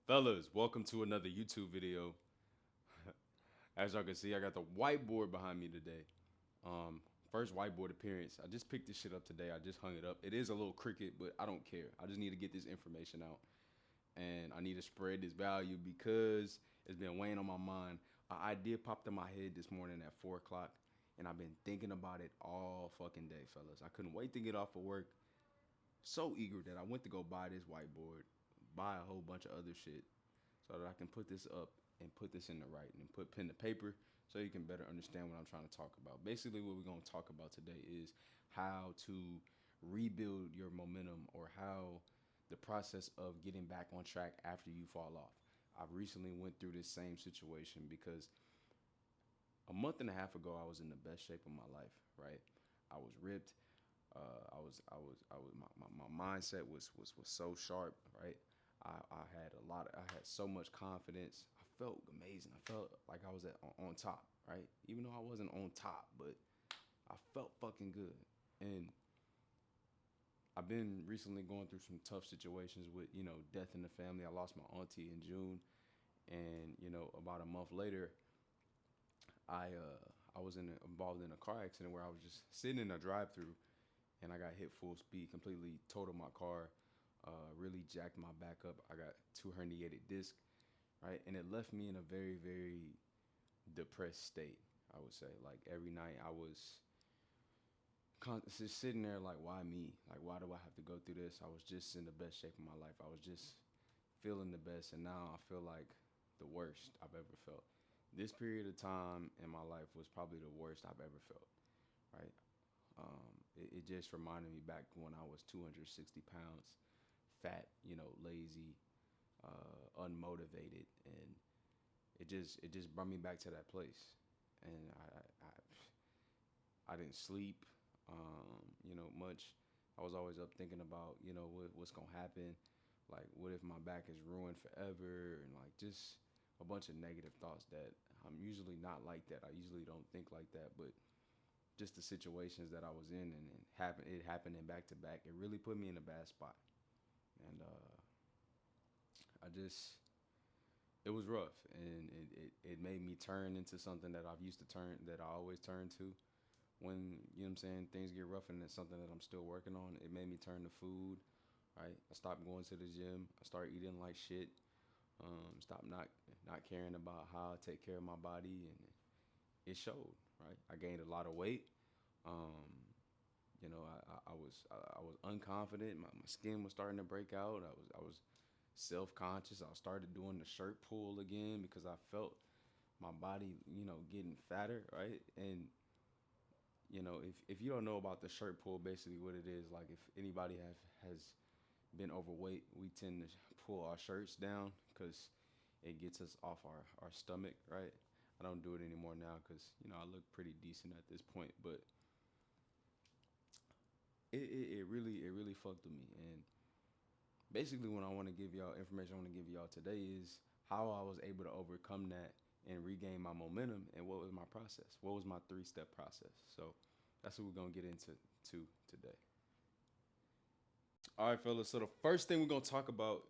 Fellas, welcome to another YouTube video. As y'all can see, I got the whiteboard behind me today. First whiteboard appearance. I just picked this shit up today. I just hung it up. It is a little crooked, but I don't care. I just need to get this information out. And I need to spread this value because it's been weighing on my mind. An idea popped in my head this morning at 4 o'clock, and I've been thinking about it all fucking day, fellas. I couldn't wait to get off of work. So eager that I went to go buy this whiteboard, buy a whole bunch of other shit, so that I can put this up and put this in the writing and put pen to paper so you can better understand what I'm trying to talk about. Basically, what we're going to talk about today is how to rebuild your momentum, or how the process of getting back on track after you fall off. I recently went through this same situation because a month and a half ago I was in the best shape of my life, right? I was ripped. My mindset was so sharp, right? I had I had so much confidence. I felt amazing. I felt like I was on top, right? Even though I wasn't on top, but I felt fucking good. And I've been recently going through some tough situations with, death in the family. I lost my auntie in June, and about a month later, I was involved in a car accident where I was just sitting in a drive-through, and I got hit full speed, completely totaled my car, really jacked my back up. I got two herniated discs, right, and it left me in a very, very depressed state. I would say, like, every night I was just sitting there like, why me? Like, why do I have to go through this? I was just in the best shape of my life. I was just feeling the best, and now I feel like the worst I've ever felt. This period of time in my life was probably the worst I've ever felt, right? It just reminded me back when I was 260 pounds, fat, lazy, unmotivated, and it just brought me back to that place. And I didn't sleep, much. I was always up thinking about, what's gonna happen. Like, what if my back is ruined forever? And like, just a bunch of negative thoughts that I'm usually not like that. I usually don't think like that, but just the situations that I was in, and it happening back to back, it really put me in a bad spot. And I just it was rough, and it made me turn into something that I always turn to when, what I'm saying, things get rough, and it's something that I'm still working on. It made me turn to food, right? I stopped going to the gym. I started eating like shit. Stopped not caring about how I take care of my body, and it showed, right? I gained a lot of weight. Um, I was unconfident. My skin was starting to break out. I was self conscious. I started doing the shirt pull again because I felt my body, getting fatter, right? And if you don't know about the shirt pull, basically what it is, like, if anybody has been overweight, we tend to pull our shirts down because it gets us off our stomach, right? I don't do it anymore now because I look pretty decent at this point, but it really fucked with me. And basically, what I want to give y'all information I want to give y'all today is how I was able to overcome that and regain my momentum, and what was my process. What was my 3-step process? So that's what we're gonna get into today. All right, fellas. So the first thing we're gonna talk about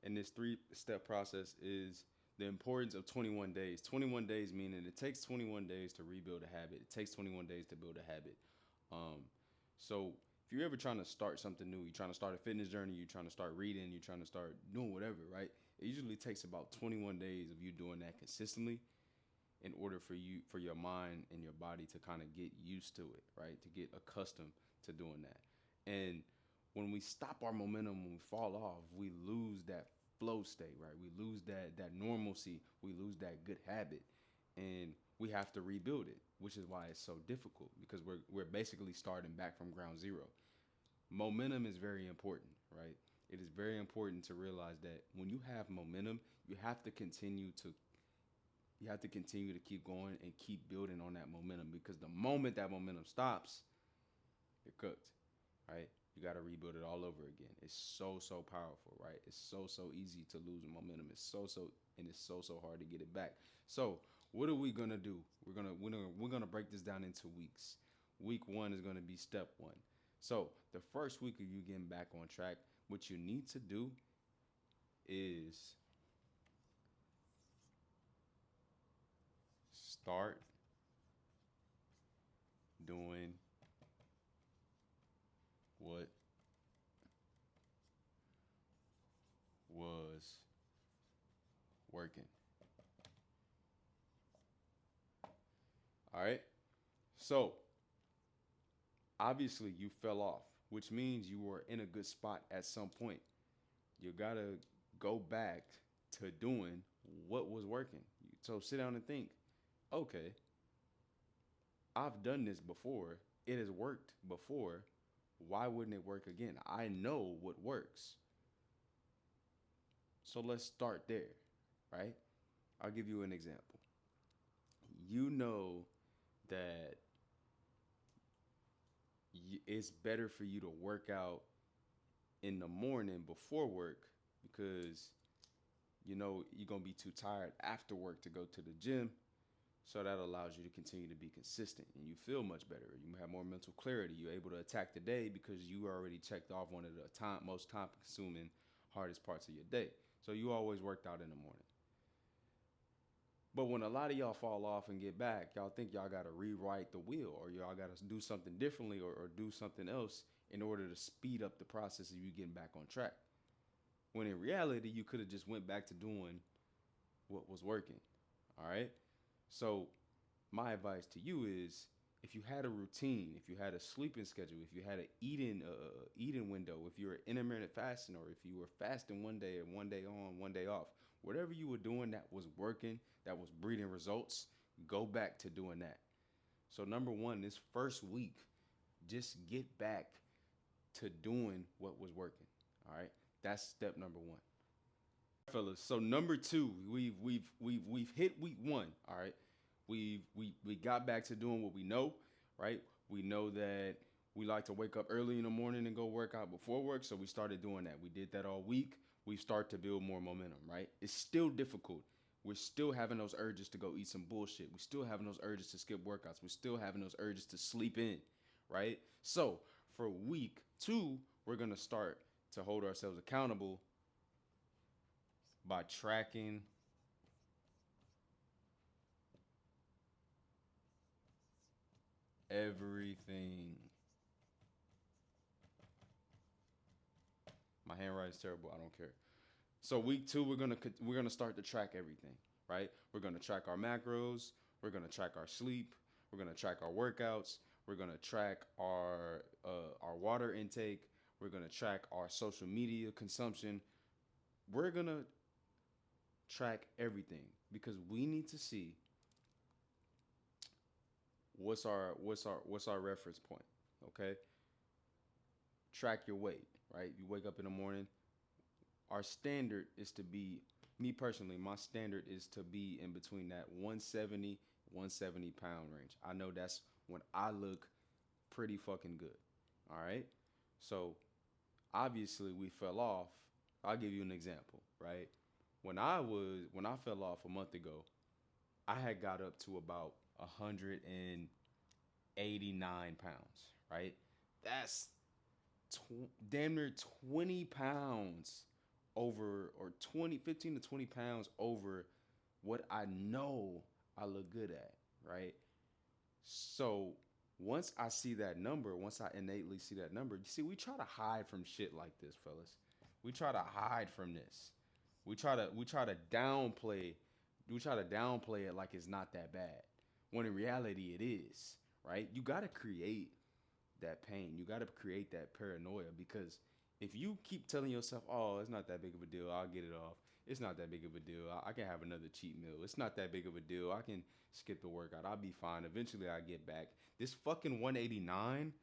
in this 3-step process is the importance of 21 days. 21 days meaning it takes 21 days to rebuild a habit. It takes 21 days to build a habit. Um, so if you're ever trying to start something new, you're trying to start a fitness journey, you're trying to start reading, you're trying to start doing whatever, right? It usually takes about 21 days of you doing that consistently in order for your mind and your body to kind of get used to it, right? To get accustomed to doing that. And when we stop our momentum, when we fall off, we lose that flow state, right? We lose that normalcy, we lose that good habit, and we have to rebuild it, which is why it's so difficult, because we're basically starting back from ground zero. Momentum is very important, right? It is very important to realize that when you have momentum, you have to continue to keep going and keep building on that momentum, because the moment that momentum stops, you're cooked, right? You got to rebuild it all over again. It's so powerful, right? It's so easy to lose momentum. It's so hard to get it back. So what are we gonna do? We're gonna break this down into weeks. Week one is gonna be step one. So the first week of you getting back on track, what you need to do is start doing what was working. All right. So obviously you fell off, which means you were in a good spot at some point. You gotta go back to doing what was working. So sit down and think, okay, I've done this before. It has worked before. Why wouldn't it work again? I know what works. So let's start there, right? I'll give you an example. You know that it's better for you to work out in the morning before work because you know you're going to be too tired after work to go to the gym. So that allows you to continue to be consistent and you feel much better. You have more mental clarity. You're able to attack the day because you already checked off one of the most time consuming hardest parts of your day. So you always worked out in the morning. But when a lot of y'all fall off and get back, y'all think y'all got to rewrite the wheel or y'all got to do something differently or do something else in order to speed up the process of you getting back on track. When in reality, you could have just went back to doing what was working. All right. So my advice to you is if you had a routine, if you had a sleeping schedule, if you had an eating window, if you were intermittent fasting or if you were fasting one day and one day on, one day off, whatever you were doing that was working, that was breeding results, go back to doing that. So number one, this first week, just get back to doing what was working. All right. That's step number one. Fellas. So number two, we've hit week one. All right, we got back to doing what we know. Right, we know that we like to wake up early in the morning and go work out before work. So we started doing that. We did that all week. We start to build more momentum. Right, it's still difficult. We're still having those urges to go eat some bullshit. We're still having those urges to skip workouts. We're still having those urges to sleep in. Right, so for week two, we're gonna start to hold ourselves accountable by tracking everything. My handwriting is terrible. I don't care. So week two, we're gonna start to track everything, right? We're gonna track our macros. We're gonna track our sleep. We're gonna track our workouts. We're gonna track our water intake. We're gonna track our social media consumption. We're gonna track everything because we need to see what's our reference point. Okay, track your weight. Right, you wake up in the morning. Our standard is to be, me personally, my standard is to be in between that 170 170 pound range. I know that's when I look pretty fucking good. All right, so obviously we fell off. I'll give you an example. Right, when I fell off a month ago, I had got up to about 189 pounds. Right, that's damn near 20 pounds over, or 20, 15 to 20 pounds over what I know I look good at, right? So once I see that number, once I innately see that number, you see, we try to hide from shit like this, fellas. We try to hide from this. We try to downplay it like it's not that bad. When in reality it is, right? You gotta create that pain. You got to create that paranoia because if you keep telling yourself, "Oh, it's not that big of a deal. I'll get it off. It's not that big of a deal. I can have another cheat meal. It's not that big of a deal. I can skip the workout. I'll be fine. Eventually, I get back." This fucking 189,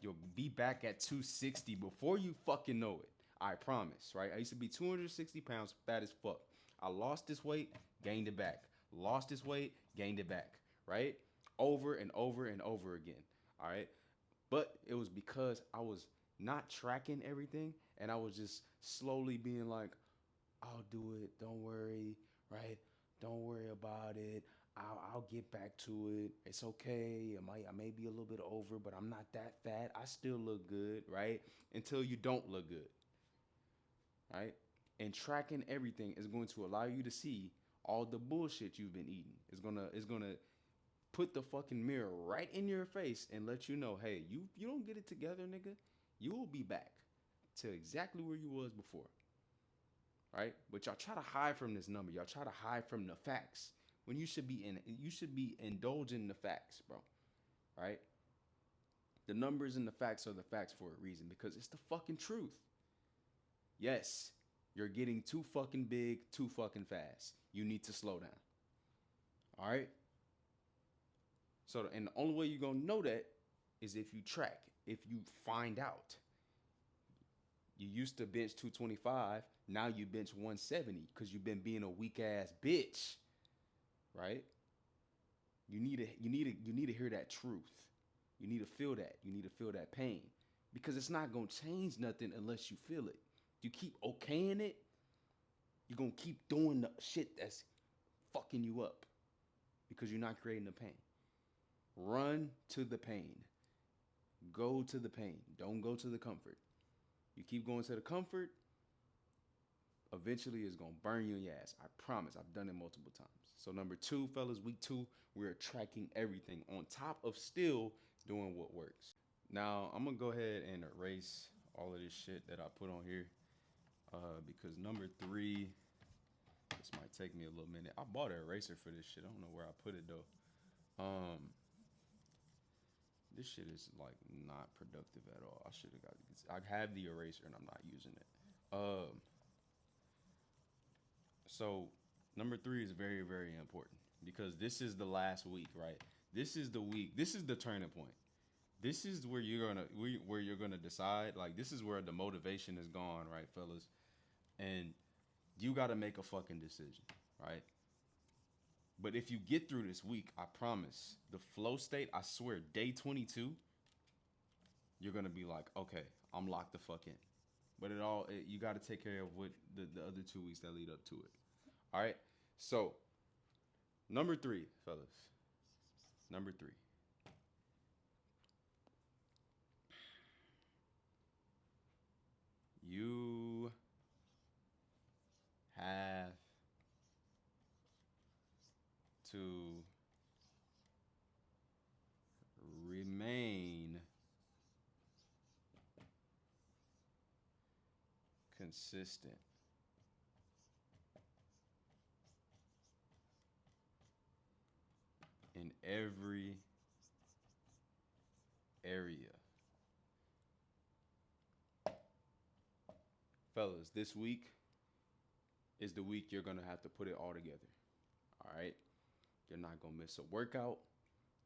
you'll be back at 260 before you fucking know it. I promise, right? I used to be 260 pounds, fat as fuck. I lost this weight, gained it back. Lost this weight, gained it back, right? Over and over and over again. All right. But it was because I was not tracking everything and I was just slowly being like, I'll do it. Don't worry, right? Don't worry about it. I'll get back to it. It's okay. I may be a little bit over, but I'm not that fat. I still look good, right? Until you don't look good, right? And tracking everything is going to allow you to see all the bullshit you've been eating. It's gonna put the fucking mirror right in your face and let you know, hey, you don't get it together, nigga, you will be back to exactly where you was before. Right? But y'all try to hide from this number. Y'all try to hide from the facts when you should be indulging the facts, bro. Right? The numbers and the facts are the facts for a reason because it's the fucking truth. Yes, you're getting too fucking big too fucking fast. You need to slow down. All right? So, and the only way you're going to know that is if you track, if you find out. You used to bench 225, now you bench 170 because you've been being a weak ass bitch. Right? You need to hear that truth. You need to feel that. You need to feel that pain. Because it's not gonna change nothing unless you feel it. You keep okaying it, you're gonna keep doing the shit that's fucking you up because you're not creating the pain. Run to the pain. Go to the pain. Don't go to the comfort. You keep going to the comfort, eventually it's gonna burn you in your ass. I promise. I've done it multiple times. So number 2, fellas, week 2, we're tracking everything on top of still doing what works. Now I'm gonna go ahead and erase all of this shit that I put on here because number 3, this might take me a little minute. I bought an eraser for this shit. I don't know where I put it though. This shit is like not productive at all. I should have got. I have the eraser and I'm not using it. So number 3 is very, very important because this is the last week, right? This is the week. This is the turning point. This is where you're gonna decide. Like this is where the motivation is gone, right, fellas? And you gotta make a fucking decision, right? But if you get through this week, I promise, the flow state, I swear, day 22, you're gonna be like, okay, I'm locked the fuck in. But you got to take care of what the other 2 weeks that lead up to it. All right. So, number 3, fellas. Number 3. You have to remain consistent. In every area. Fellas, this week is the week you're going to have to put it all together. All right? You're not going to miss a workout.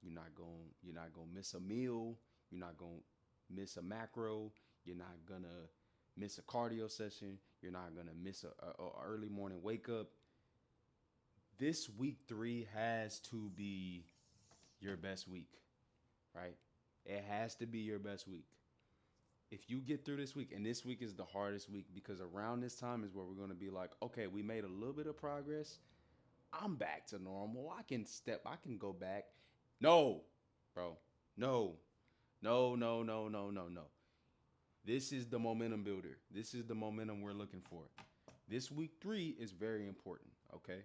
You're not going to miss a meal. You're not going to miss a macro. You're not going to miss a cardio session. You're not going to miss a early morning wake up. This week 3 has to be your best week, right? It has to be your best week. If you get through this week, and this week is the hardest week because around this time is where we're going to be like, okay, we made a little bit of progress. I'm back to normal. I can go back. No, bro. No. No, no, no, no, no, no. This is the momentum builder. This is the momentum we're looking for. This week 3 is very important, okay?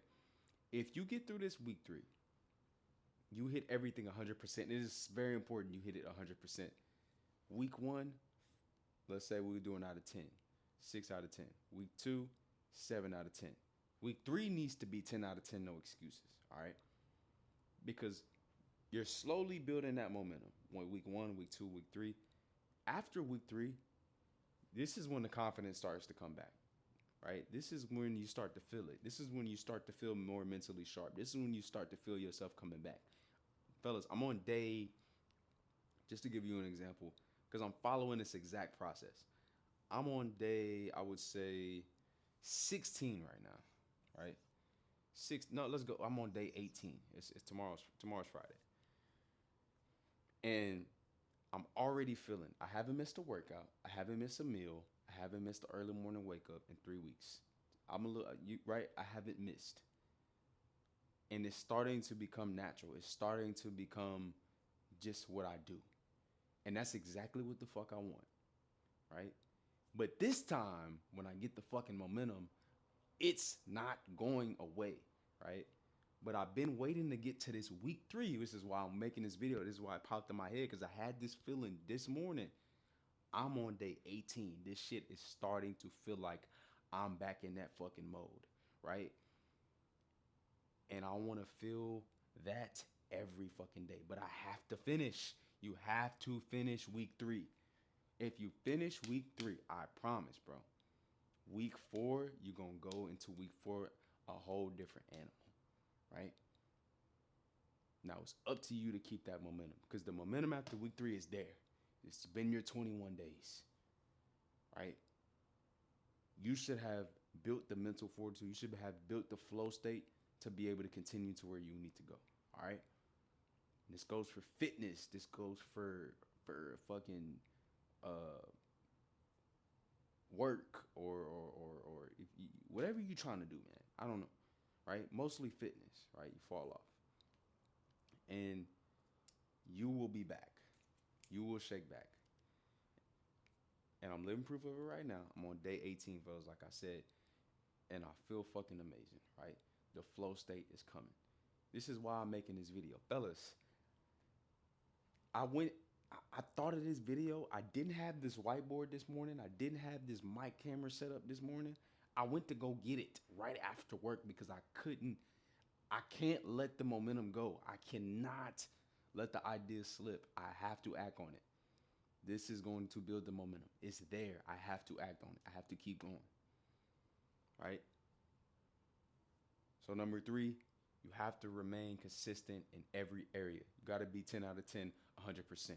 If you get through this week 3, you hit everything 100%. It is very important you hit it 100%. Week 1, let's say we're doing out of 10, 6 out of 10. Week 2, 7 out of 10. Week 3 needs to be 10 out of 10, no excuses, all right? Because you're slowly building that momentum. Week 1, week 2, week 3. After week 3, this is when the confidence starts to come back, right? This is when you start to feel it. This is when you start to feel more mentally sharp. This is when you start to feel yourself coming back. Fellas, I'm on day, just to give you an example, because I'm following this exact process. I'm on day, I would say, 16 right now, right? Let's go. I'm on day 18. It's tomorrow's Friday. And I'm already feeling, I haven't missed a workout. I haven't missed a meal. I haven't missed the early morning wake up in 3 weeks. I'm a little, right? I haven't missed. And it's starting to become natural. It's starting to become just what I do. And that's exactly what the fuck I want, right? But this time, when I get the fucking momentum, it's not going away, right? But I've been waiting to get to this week 3. This is why I'm making this video. This is why it popped in my head because I had this feeling this morning. I'm on day 18. This shit is starting to feel like I'm back in that fucking mode, right? And I want to feel that every fucking day. But I have to finish. You have to finish week 3. If you finish week 3, I promise, bro. Week 4, you're going to go into week 4 a whole different animal, right? Now it's up to you to keep that momentum because the momentum after week 3 is there. It's been your 21 days, right? You should have built the mental fortitude. You should have built the flow state to be able to continue to where you need to go, all right? And this goes for fitness. This goes for fucking work or if you, whatever you're trying to do, man. I don't know, right? Mostly fitness, right? You fall off. And you will be back. You will shake back. And I'm living proof of it right now. I'm on day 18, fellas, like I said. And I feel fucking amazing, right? The flow state is coming. This is why I'm making this video. Fellas, I thought of this video. I didn't have this whiteboard this morning. I didn't have this mic camera set up this morning. I went to go get it right after work because I can't let the momentum go. I cannot let the idea slip. I have to act on it. This is going to build the momentum. It's there. I have to act on it. I have to keep going. Right? So number 3, you have to remain consistent in every area. You got to be 10 out of 10, 100%.